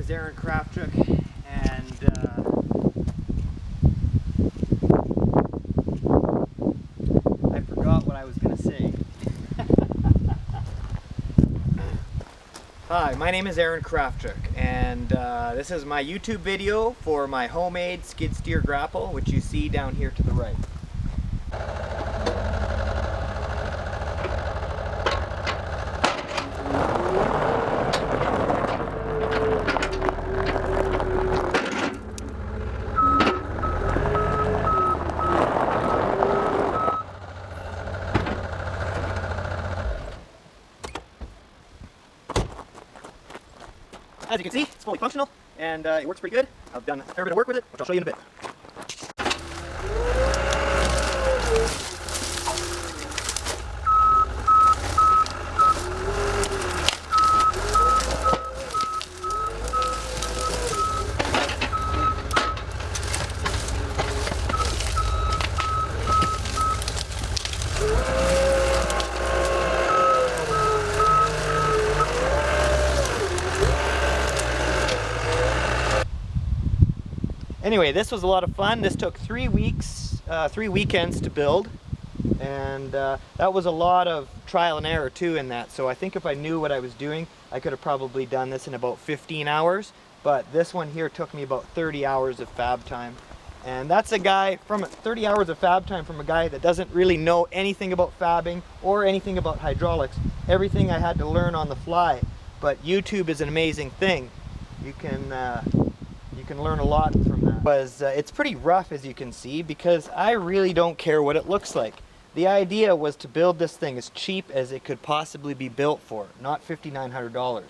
is Aaron Kraftuk, and I forgot what I was going to say. Hi, my name is Aaron Kraftuk, and this is my YouTube video for my homemade skid steer grapple, which you see down here to the right. As you can see, it's fully functional, and it works pretty good. I've done a fair bit of work with it, which I'll show you in a bit. Anyway, this was a lot of fun. This took 3 weeks, 3 weekends to build, and that was a lot of trial and error too in that. So I think if I knew what I was doing, I could have probably done this in about 15 hours, but this one here took me about 30 hours of fab time. And that's a guy from 30 hours of fab time from a guy that doesn't really know anything about fabbing or anything about hydraulics. Everything I had to learn on the fly. But YouTube is an amazing thing. You can learn a lot from that. It's pretty rough, as you can see, because I really don't care what it looks like. The idea was to build this thing as cheap as it could possibly be built for, not $5,900.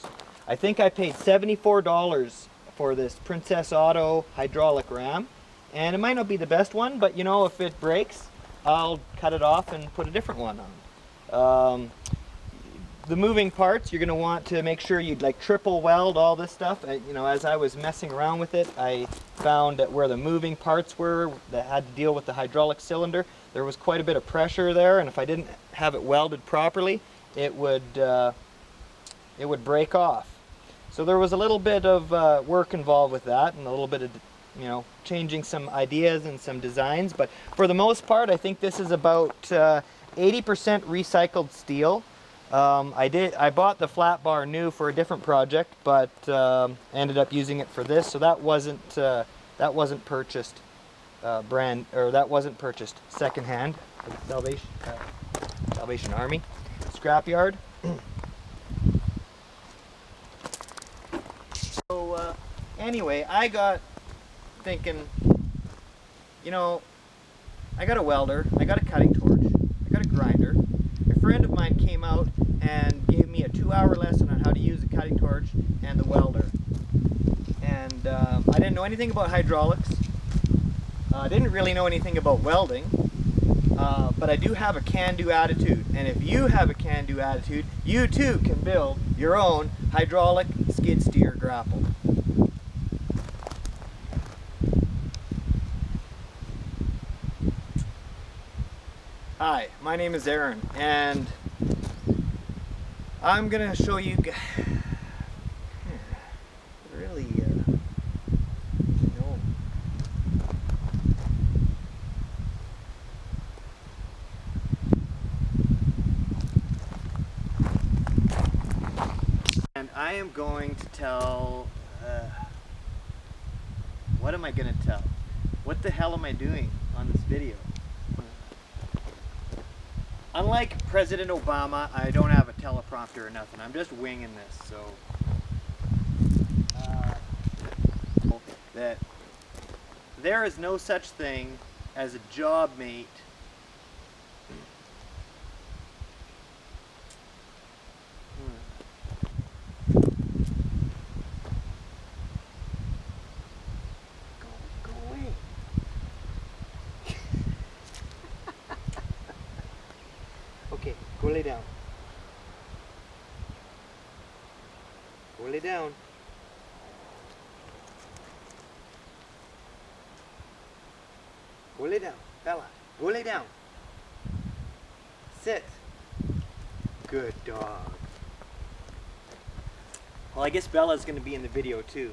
I think I paid $74 for this Princess Auto hydraulic ram, and it might not be the best one, but you know, if it breaks, I'll cut it off and put a different one on. The moving parts, you're going to want to make sure you like triple weld all this stuff. You know, as I was messing around with it, I found that where the moving parts were that had to deal with the hydraulic cylinder, there was quite a bit of pressure there, and if I didn't have it welded properly, it would break off. So there was a little bit of work involved with that, and a little bit of, you know, changing some ideas and some designs. But for the most part, I think this is about 80% recycled steel. I bought the flat bar new for a different project, but ended up using it for this. So that wasn't purchased that wasn't purchased secondhand. Salvation Army scrapyard. So anyway, I got thinking, you know, I got a welder, I got a cutting torch, I got a grinder. A friend of mine came out and gave me a 2-hour lesson on how to use the cutting torch and the welder. And I didn't know anything about hydraulics. I didn't really know anything about welding. But I do have a can-do attitude. And if you have a can-do attitude, you too can build your own hydraulic skid steer grapple. Hi, my name is Aaron, and I'm gonna show you really no. And I am going to tell, what am I gonna tell? What the hell am I doing on this video? Unlike President Obama, I don't have a teleprompter or nothing. I'm just winging this, so that there is no such thing as a job mate Go away. Okay, go lay down. Go lay down. Go lay down. Bella, go lay down. Sit. Good dog. Well, I guess Bella's going to be in the video too.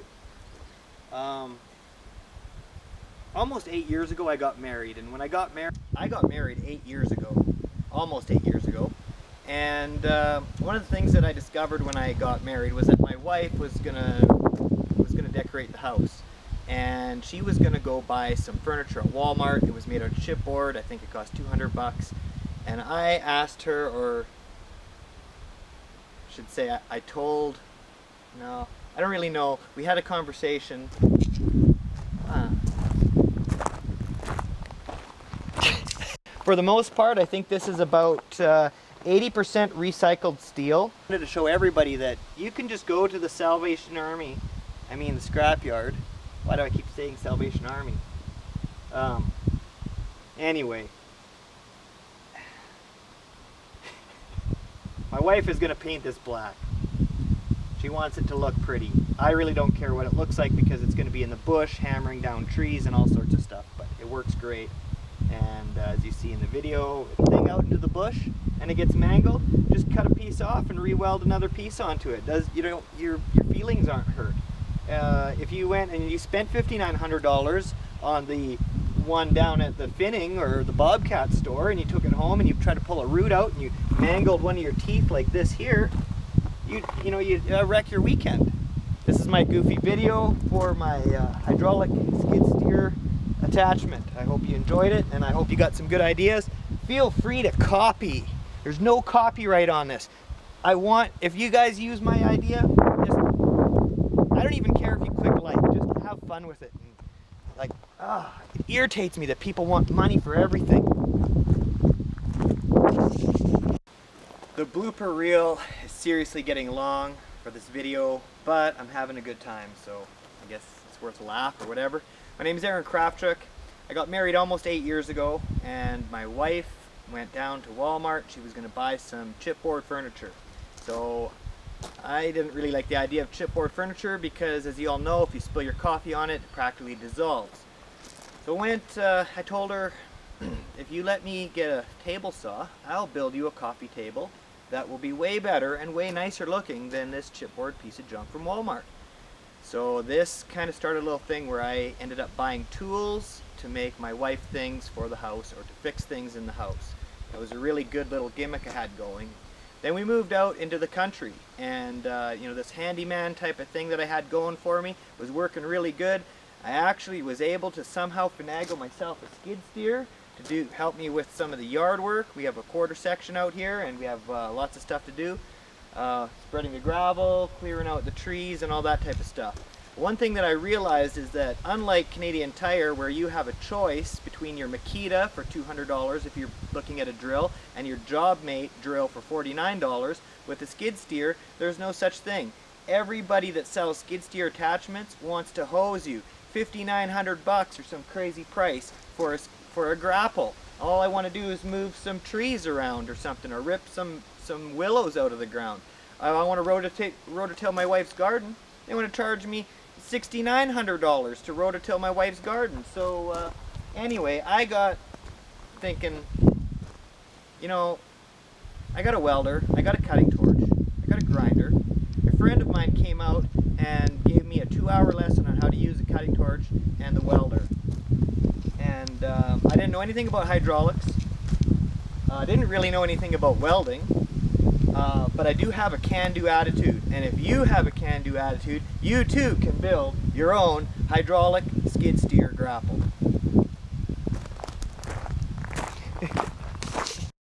Almost 8 years ago I got married, and when I got married 8 years ago, almost 8 years ago. And one of the things that I discovered when I got married was that my wife was gonna decorate the house, and she was gonna go buy some furniture at Walmart. It was made out of chipboard. I think it cost $200. And I asked her, or I should say I told, no, I don't really know. We had a conversation. For the most part, I think this is about 80% recycled steel. I wanted to show everybody that you can just go to the Salvation Army, the scrapyard. Why do I keep saying Salvation Army? Anyway. My wife is going to paint this black. She wants it to look pretty. I really don't care what it looks like because it's going to be in the bush, hammering down trees and all sorts of stuff, but it works great. And as you see in the video, thing out into the bush and it gets mangled, just cut a piece off and re-weld another piece onto it. Your feelings aren't hurt. If you went and you spent $5,900 on the one down at the Finning or the Bobcat store, and you took it home and you tried to pull a root out and you mangled one of your teeth like this here, you wreck your weekend. This is my goofy video for my hydraulic skid steer attachment. I hope you enjoyed it, and I hope you got some good ideas. Feel free to copy. There's no copyright on this. If you guys use my idea, I don't even care if you click like, just have fun with it. And it irritates me that people want money for everything. The blooper reel is seriously getting long for this video, but I'm having a good time, so I guess it's worth a laugh or whatever. My name is Aaron Krafchuk. I got married almost 8 years ago, and my wife went down to Walmart. She was going to buy some chipboard furniture. So I didn't really like the idea of chipboard furniture because, as you all know, if you spill your coffee on it, it practically dissolves. So I told her, if you let me get a table saw, I'll build you a coffee table that will be way better and way nicer looking than this chipboard piece of junk from Walmart. So this kind of started a little thing where I ended up buying tools to make my wife things for the house or to fix things in the house. It was a really good little gimmick I had going. Then we moved out into the country, and this handyman type of thing that I had going for me was working really good. I actually was able to somehow finagle myself a skid steer to help me with some of the yard work. We have a quarter section out here, and we have lots of stuff to do. Spreading the gravel, clearing out the trees, and all that type of stuff. One thing that I realized is that unlike Canadian Tire, where you have a choice between your Makita for $200 if you're looking at a drill and your JobMate drill for $49, with a skid steer, there's no such thing. Everybody that sells skid steer attachments wants to hose you $5,900 or some crazy price for a grapple. All I want to do is move some trees around or something, or rip some willows out of the ground. I want to rototill my wife's garden. They want to charge me $6,900 to rototill my wife's garden. So anyway, I got thinking, I got a welder, I got a cutting torch, I got a grinder. A friend of mine came out and gave me a 2-hour lesson on how to use the cutting torch and the welder. And I didn't know anything about hydraulics. I didn't really know anything about welding. But I do have a can-do attitude, and if you have a can-do attitude, you too can build your own hydraulic skid steer grapple.